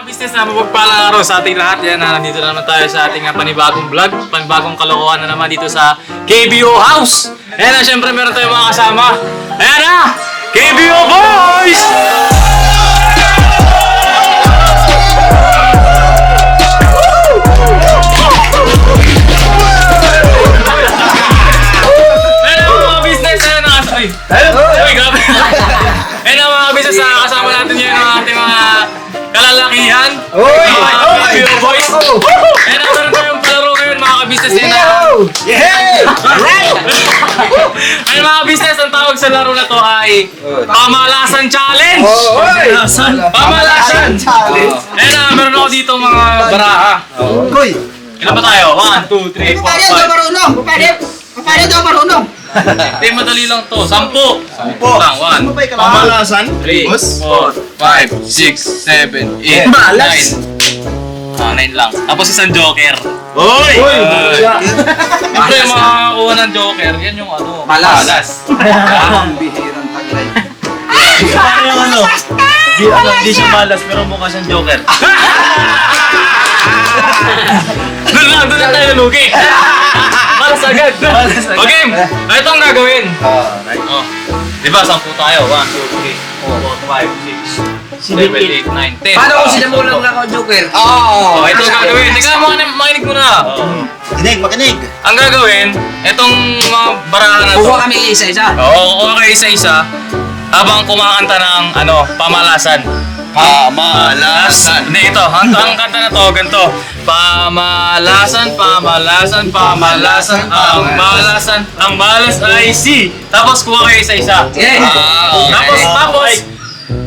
Business na mapagpalang araw sa ating lahat. Yan, nandito na naman tayo sa ating panibagong vlog, panibagong kalokohan na naman dito sa KBO House. Ayan na, syempre meron tayong mga kasama. Ayan na, KBO Boys! Ayan na mga business, ayan na kasama. Uy, grabe. Ayan na mga business, kasama natin yun ang ating mga kalalakihan. Oy! KBO Boys! Ayan na, meron tayong palaro ngayon mga ka-business din na. Yay! Ay mga business, ang tawag sa laro na to ay Pamalasan Challenge! Pamalasan! Ayan na, meron ako dito mga baraha. Uy! Ilan ba tayo? 1, 2, 3, 4, Paano daw marunong? Paano daw marunong? 5. Hindi, madali lang to. 10. 10 lang. 1, Pamalasan? 3, 4, 5, 6, 7, 8, Malas. 9. 9 lang. Tapos isang joker. Uy! Siyempre yung mga kuha ng joker, yan yung ano, Malas. Malas. Bihirang taglay. Paano yung ano? Di siya malas pero mukha siyang joker. Doon lang tayo lugi. Malas agad. Okay, ito ang gagawin. Oh. Diba, 10 tayo. 1, 2, 3, 4, 5, 6, 7, 8, 9, 10. Paano kung sinamulang ako joker? Oh, ito ang gagawin. Teka, makinig mo na. Makinig! Ang gagawin, itong mga barahan na to. Kuha kami isa-isa. Oo, okay, isa-isa. Habang kumakanta ng, pamalasan. Pamalasan. Hindi, ito. Ang kanta na to, ganito. Pamalasan, pamalasan, pamalasan, ang malasan, ang malas ay si. Tapos kuha kayo isa-isa. Okay. Tapos,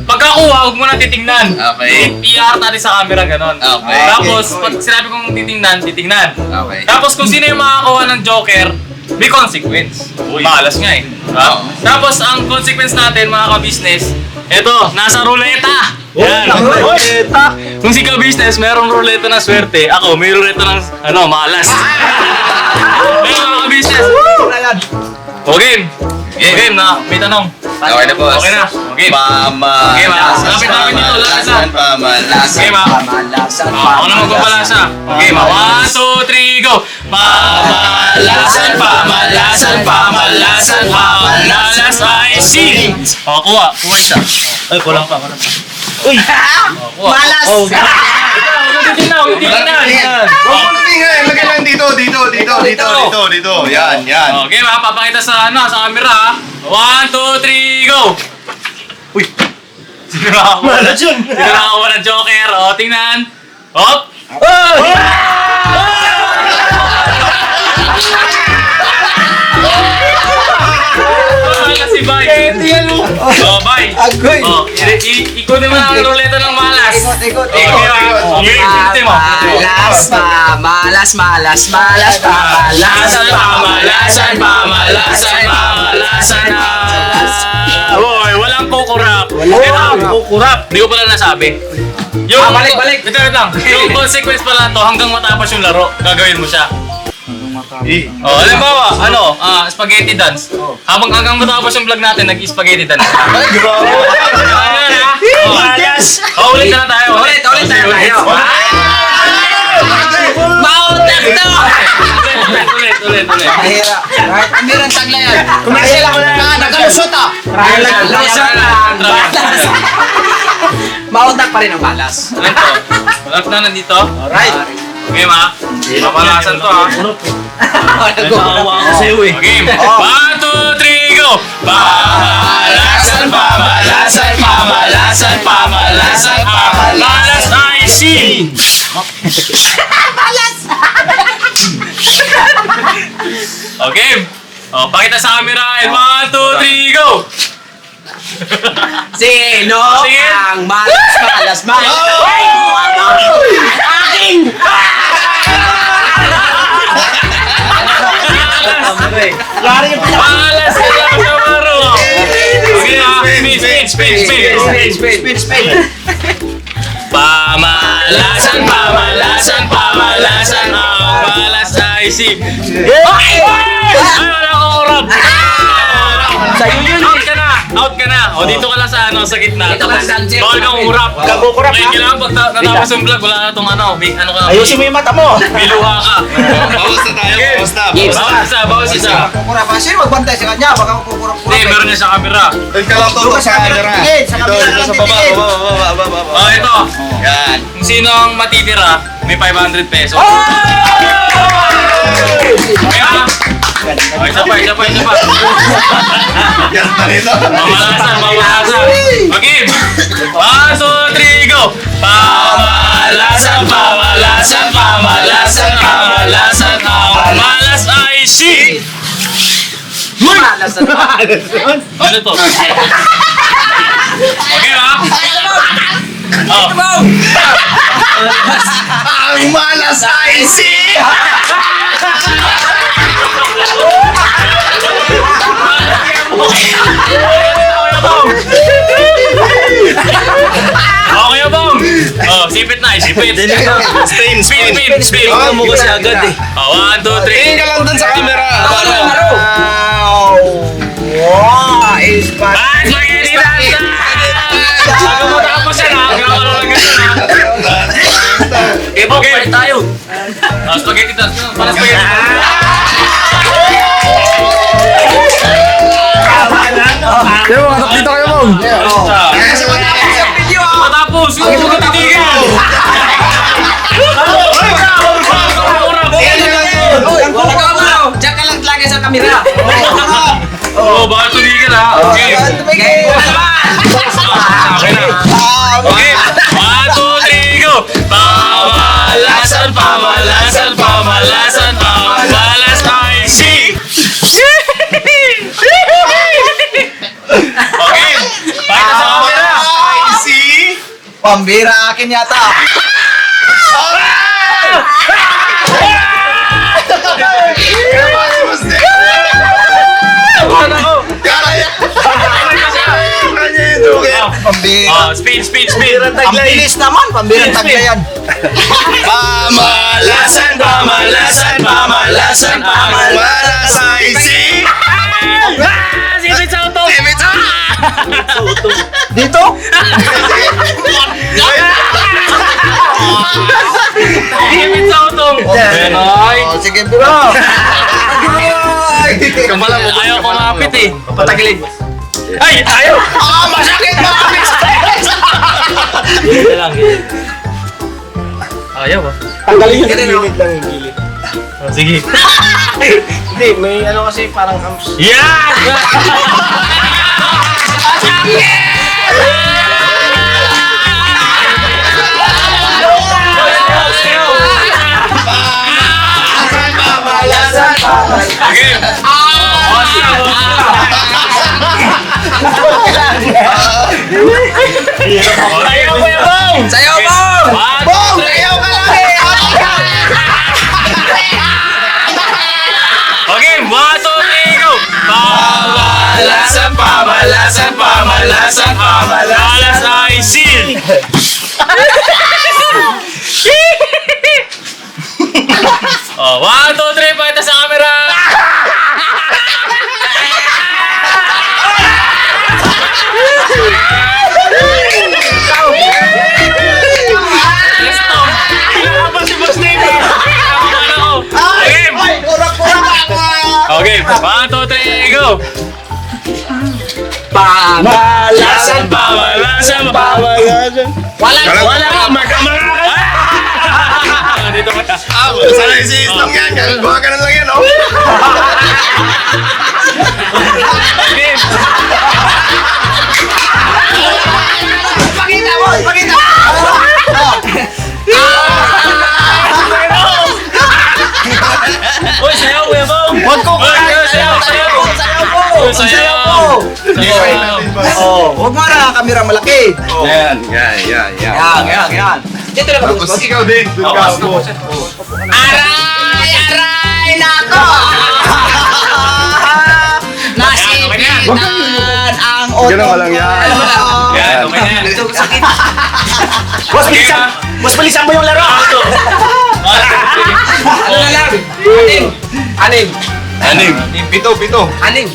pagkakuha, huwag mo na titingnan. Okay. I-PR natin sa camera, ganon. Okay. Tapos, pag sinabi kong titingnan. Okay. Tapos, kung sino yung makakakuha ng joker, may consequence. Malas nga eh. Oo. Tapos, ang consequence natin, mga ka-business, eto, nasa ruleta. Yan. Kung si ka-business, merong ruleta na swerte, ako, may ruleta ng, malas. Pero mga ka-business, okay. Okay, may tanong. Okay na, boss. Okay na. Okay. Pamalasan. Lapit dito, lapit na. Pamalasan. Okay, ma. Pamalasan. Ako na magpapalasa. Okay, ma. 1, 2, 3, go! Pamalasan, pamalasan, pamalasan, pamalas ay si. O, kuha. Kuha isa. Ay, kulang pa. Kuha. Malas. Huwag titignan. Huwag mo natingin. Lagay lang dito. Yan. Okay, ma. Papakita sa camera. 1, 2, 3, go! Uy! Sino nakakawa? Malas yun! Sino nakakawa ng joker? O, tingnan. Hop! Wala si Bay. Oh, Bay. Agoy. Oh, ikunin mo na ang ruleta ng malas. Ikot. Okay, ikutin mo. Malas. Pamalasan. Hoy, walang kukurap. Kukurap. Hindi ko pala nasabi. Yung, balik. Ito lang. Yung consequence pala to, hanggang matapos yung laro, gagawin mo siya. Oh, halimbawa, spaghetti dance. Hanggang matapos yung vlog natin, nag-spaghetti dance. Malas! Ulit na tayo. Ulit na tayo. Mautak to! Ulit. Mahira. Mirang taglayan. Commercial ako na. Nagalusot ah. Mautak pa rin ang malas. Ulit to. Ulit na nandito. Alright. Okay, ma. Papalasan to, ha. Nakawa ako sa'yo eh. Okay. 1, 2, 3, go! Pamalasan, pamalasan, ay si! Okay. Oh, pakita sa camera. And 1, 2, 3, go! Sino Sige. ang malas? Ay! Aking! Lari yung Malas ka lang sa maro! Okay, ha? Speed. Pamalasan, ang malas ay si... Ay! Wala akong urap! Sa'yo yun. Out ka na! Out ka na! O dito ka lang sa ano, sa gitna. Dito ka lang sa gitna. Bawal kang umurap. Gagukurap, Okay, ha? kailangan pag natapos yung vlog, wala na tong ano, may ano ka. Ayusin mo yung mata mo. May luha ka. Bawas na tayo, bawas na. Yes. Bawal isa, bawal isa. Kukurap pa. Sino magbantay sa kanya? Baka kukurap. Hindi, meron niya sa camera. Doon ka lang tutok sa camera. Tingin, sa camera Dito, lang sa baba, titingin. baba. O, ito. Yan. Kung sino ang matitira, may 500 pesos. Oh! Okay ba? O, isa pa. Yan na rin. Pamalasan. Okay. 1, 2, 3, go! Pamalasan. Pamalas ay si! Malas na naman. Ano to? Okay ba? Oh. Ang malas ay si... Okay ba? Oh, sipit na, sipit. Spin. Tingnan mo kasi agad eh. Oh, 1, 2, 3. Tingin ka lang dun sa camera. Wow! Is pa. Ah, spaghetti dancer! Bago mo tapos yan ha, ginawa lang ganyan ha. Okay, okay. Tayo. Oh, spaghetti dancer. Para spaghetti dancer. Dito kayo mo. Kaya sa matapos yung video. Matapos, yung mga titigan. Diyan ka lang lagi sa kamera. Oh, baka tumigan ha. Okay. Okay na. Okay. 1, 2, 3, go! Pamalasan. Pamalas ay si! Okay. Pakita sa camera. Ay si... Pambira akin yata. Pambira. Oh, spin. Ang bilis naman. Pambirang taglayan. Pamalasan. Pamalas ay si... Sipit sa auto! Dito? Sipit sa auto! Ay! Oh, sige bro. Kamala mo, ayaw ko mapit eh. Patagilid. Ay! Ayaw! Masakit mga mistress. Gilid lang. Ayaw ba? Tanggalin yung gilid lang yung gilid. Oh, sige. Hindi, may ano kasi parang hams. Yan! Okay. Ayaw ko yung Sayo mo. Bong! Sayo ka lang eh. Okay, 1, 2, 3, go! Pamalas ay seal! Oh, 1, 2, 3, pakita sa camera! Let's go! Kinakapan si Boss Dave! Okay! Okay, 1, 2, 3, go! Pamalasan. Wala ka, magkamara ka! Dito ka. Sana yung system yan. Gawa ka na lang yan, oh. Okay. Pakita mo. Uy, sayaw, Kuya Bong! Huwag ko Sayaw! Sayaw po. Sayaw! Oh, huwag mo na kamera malaki. Yan. Yan. Dito lang Tapos ikaw din. Doon ka mo. Aray nako. Nasipitan ang utot. Ganun ka lang yan. Yan, okay na yan. Sakit. Mas bilisan mo yung laro! Ano na lang? Anim. Anim. Pito. Anim.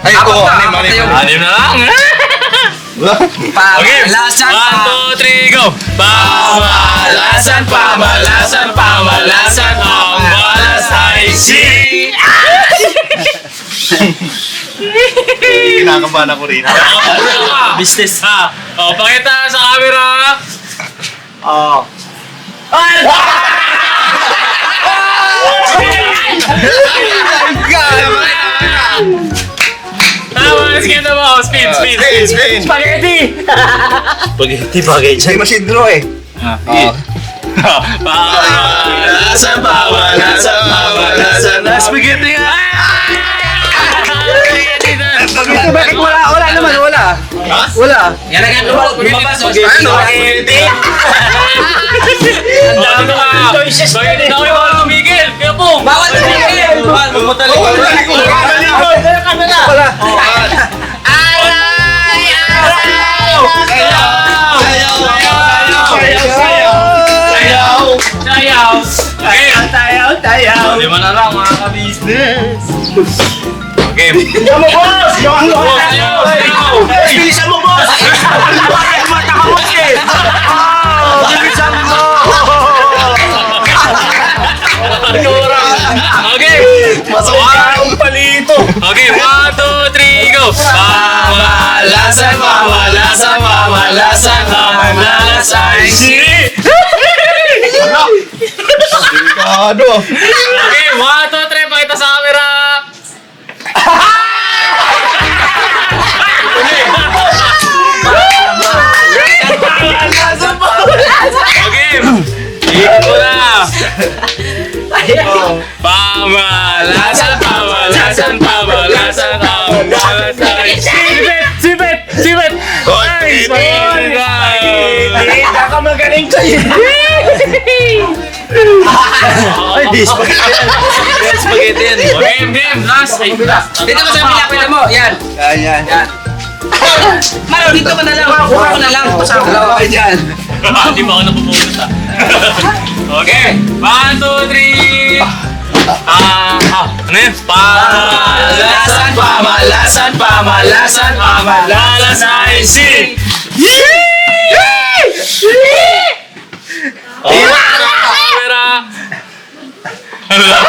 Ay, oo, anim. Anim na lang. Okay. Pamalasan 1, 2, 3, go! Pamalasan, pamalasan, pamalasan, ang malas ay si... Kinakabahan ako rin. Business ha. O, pakita sa camera. Oo. Tama, sige na mo. Spin. Spin. Spaghetti! Spaghetti bagay Hindi dyan. machine draw eh. Pamalasan, pamalasan, pamalasan, Spaghetti nga! Ito bakit wala? Wala naman, wala. Wala. Yan na lumabas. Ano? Ang dami ka. Spaghetti na kayo, bawal tumigil. Kaya po. Bawal tumigil. Huwag mo talaga. Wala. Sayaw. Okay. Tayaw. Lima na lang mga ka-business. Okay. Bilisan mo, boss! Sayaw. Bilisan mo, boss! Bakit matakamot eh? Bilisan mo! Okay. Ang palito. Okay, 1, 2, 3, go! Pamalasan, pamalasan, pamalasan, pamalasan, si... Delikado. Okay, 1, 2, 3, pakita sa camera! Okay, ikot mo na! Pamalasan, pamalasan, pamalasan, pamalasan, sipit! Spaghetti. Hindi ka magaling sa'yo. Ay, di spaghetti yan. Spaghetti yan. Game, last! Ay, last! Dito mo sa pinapila mo, yan. Yan. Maro, dito ka na lang. Kuha ko na lang. Dalawa kayo dyan. Hindi pa ako napupulot ah. Okay, 1, 2, 3. Ano yun? Pamalasan, pamalasan, pamalasan, pamalasan, si... Camera!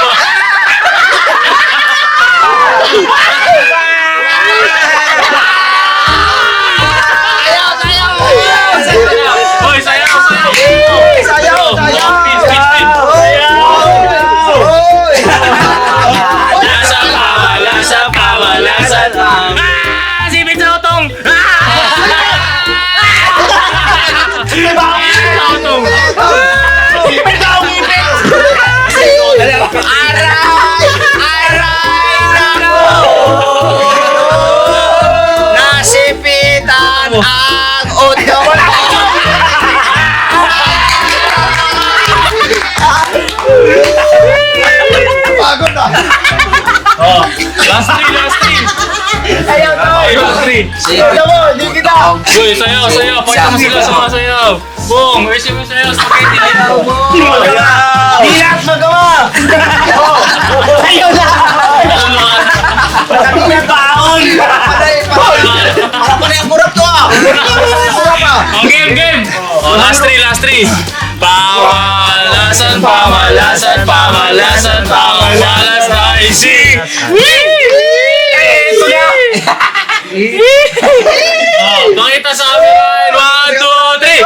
Hoy, sayaw! Spin! Pamalasan, pamalasan, sipit sa utong! Nasipitan ang utong. Pagod na. Oh, last three! Last three! Uy, sayaw! Pakita mo sila sa mga sayaw! Bong! Where's yung sayaw? Spaghetti! Di lahat magawa! Ayaw na! Sabi niya baon! Para pa na yung kurap to ah. Kurap ah. Oh, game! Oh, last three! Pamalasan, pamalasan, pamalasan, pamalasan, si... Oh, pakita sa amin! 1, 2, 3!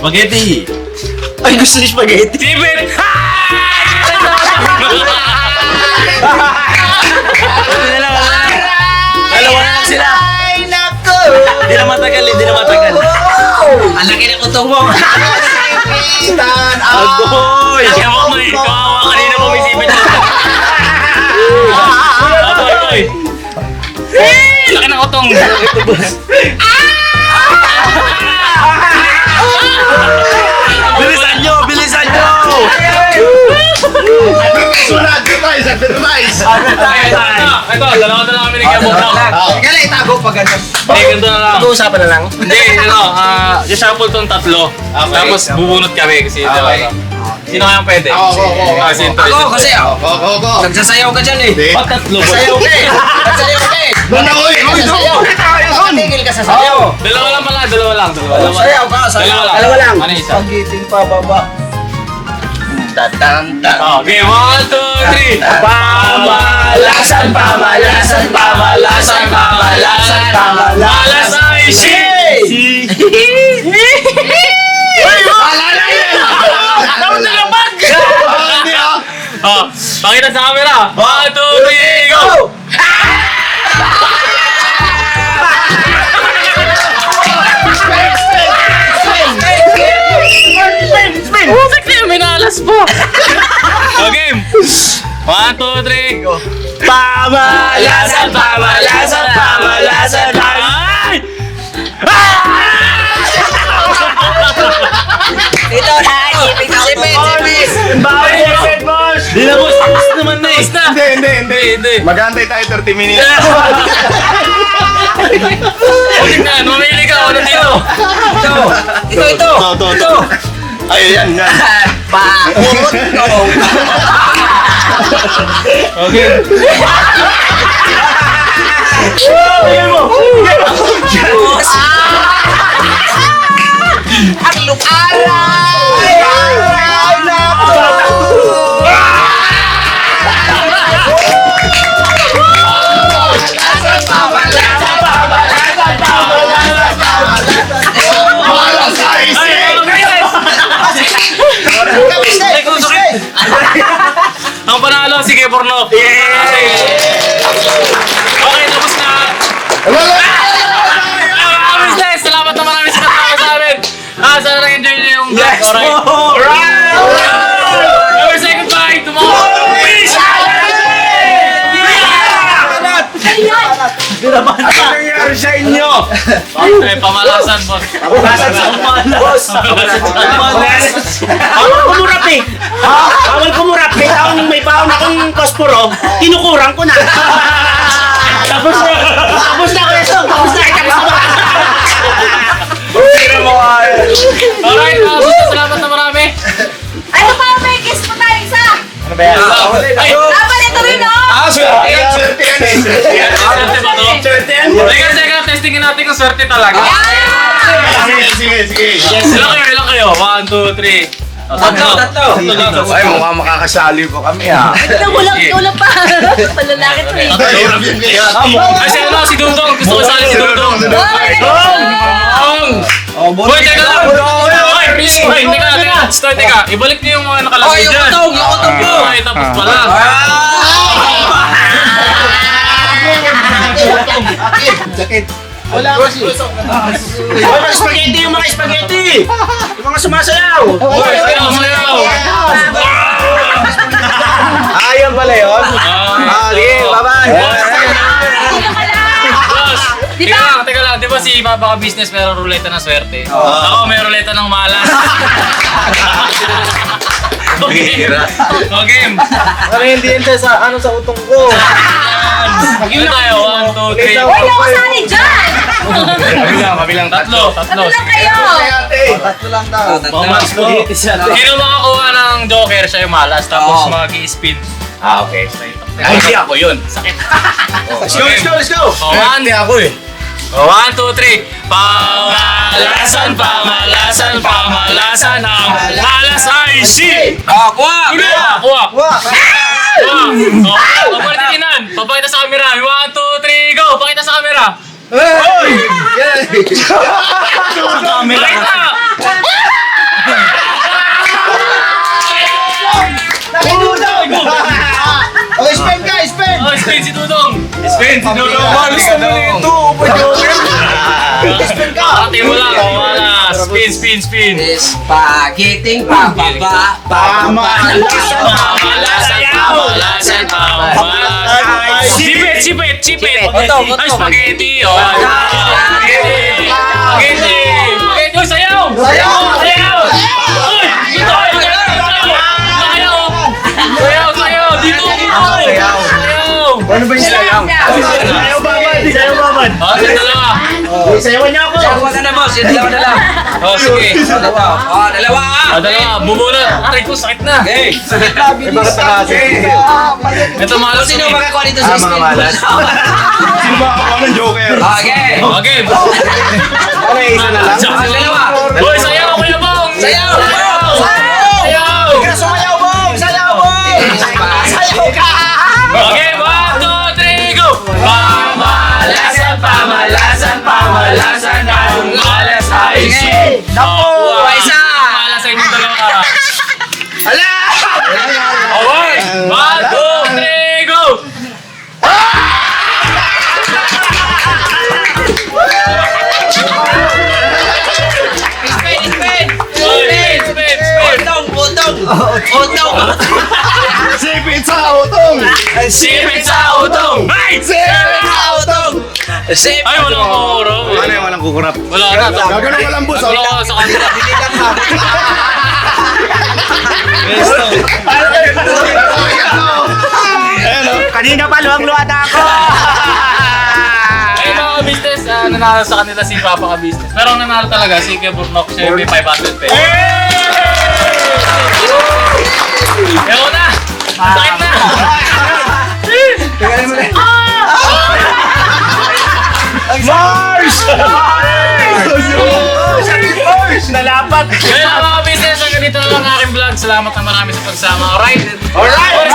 Spaghetti! Ay, gusto ni spaghetti! Sipit! Dalawa na lang sila! Ay, naku. Di na matagal. Ang laki ng utong mo. Nasipitan ang Agoy! Kaya mo may kawawa kanina mo may sipit mo. Oy! Laki ng utong! Bilisan nyo! Sunod, Advertise, advertise. Ito, dalawa na lang kami ni Gabo. Kaya itago pag ganyan. Ganito na lang. Pag-uusapan na lang. Hindi, shuffle tong tatlo. Tapos bubunot kami kasi Okay. Sino kayang pwede? Ako. Ako kasi Go. nagsasayaw ka dyan eh. Hindi. Ba't tatlo ba? Sayaw ka eh. Nagsasayaw ka eh. Doon ako eh. Nagsasayaw. Nakatigil ka sa sayaw. Dalawa lang pala, dalawa lang. Sayaw ka, sayaw. Dalawa lang. Ano isa? Pagiting pababa. Tatang-tang. Okay, 1, 2, 3. Pamalasan, pamalasan, pamalasan, pamalasan, pamalasan. Malas ay shit! Alala yan! Tawag na labag! Hindi ah. Pakita sa camera. 1, 2, 3, go! Putik na yung minalas po! Okay. 1, 2, 3, go! Pamalasan, pamalasan, pamalasan, Ay! Ito na, sipit. Di na boss, tapos naman na eh. Tapos na! Hindi. Mag-antay tayo 30 minutes. Putik na, mamili ka. Ano dito? Ito. Ito. Ay, yan. Pakot ko. Okay. Ang luparay! Malas ay Ang panalo, sige, Porno. Okay, tapos na. Business, salamat na marami sa katama sa amin. Sana nag-enjoy niyo yung vlog. Alright. Never say goodbye. Tomorrow. Peace! Ano nangyari sa inyo? Eh, pamalasan, boss. Pamalasan sa pamalas. Bawal kumurap eh. Bawal kumurap. May baon akong posporo. Kinukurang ko na. Tapos na ko ito. Tapos na. Alright, business, salamat na marami. Ano pa, may kiss mo tayo isa? Ano ba yan? Ay, Dapat ito rin, oh! swerte yan eh. swerte ba to? Teka, testingin natin kung swerte talaga. Sige. Ilang kayo? 1, 2, 3. Tatlo. Ay, mukhang makakasali po kami ha. Ito, walang pa. Palalaki to eh. Ay, si Dudong. Gusto ko sali si Dudong. Hoy, teka lang. Hoy, teka. Ibalik niyo yung mga nakalagay dyan. Yung utong po. Ay, tapos pala. Sakit. Wala kasi. Mga spaghetti yung mga spaghetti. Yung mga sumasayaw. Hoy, sayaw. Ayan pala yun. Sige, bye-bye. Boss, teka lang. Di ba si Papa Business meron ruleta ng swerte? Ako, may ruleta ng malas. Okay. Pero hindi yan sa utong ko. Ano tayo? 1, 2, 3. Huwag niyo ako sali dyan! Kabilang tatlo. Tatlo lang kayo! Tatlo lang daw. Mga spaghetti siya. Sino makakuha ng joker, siya yung malas, tapos mag-i-spin. Okay. Ay, hindi ako yun. Sakit. Let's go. Hindi ako eh. 1, 2, 3. Pamalasan, ang malas ay si! Kuha! Kuha! Pagpalitinan! Papakita sa camera. 1, 2, 3, go! Pakita sa camera! Pakita! Okay, spin ka, spin! Oh, spin si Dudong! Malis na nito! Spin ka! Pakati mo lang, malas! Spin! Spaghetti pababa, pamalasan, Pamalasan! Sipit! Ay, spaghetti! Oh! Spaghetti! Uy, sayaw! Sayaw! Uy! Dito! Sayaw! Dito! Oh, yung dalawa. Sayawan niyo ako. Dalawa na na, boss. Yung dalawa na lang. Oh, sige. Dalawa. Oh, dalawa ah. Oh, dalawa. Bubulot. Aray ko, sakit na. Okay. Ito malas. Sino makakuha dito sa mga spin? malas. Sino ba ako ng Joker? Okay. Okay. Ano, isa na lang? Dalawa. Boy, sayaw, Kuya Bong! Sayaw! Sayaw! Sumayaw mo! Sayaw mo! Sayaw ka! Okay, 1, 2, 3, go! Pamalasan, pamalasan, pamalasan, ang malas ay si... Naku! Isa! Malas ay yung dalawa. Ala! Okay, 1, 2, 3, go! Spin! Spin! Spin, spin, spin! Utong! Utong! Utong! Sipit sa utong! Sipit sa utong! Ay! Sipit sa utong! Sip! Ay, walang kukuro. Ano yung walang kukurap? Wala na. Gagano ka lang, boss. Wala ka sa kanila. Kanina pa, luwag-luwada ako. Ay, mga business, nanalo sa kanila si Papa ka business. Pero ang nanalo talaga si Kuya Burnok, siya yung may 500 pesos. Ewan na! Sakit na! Mars! Nalapat. Kaya mga business, hanggang dito na lang ang aking vlog. Salamat na marami sa pagsama. Alright? Alright!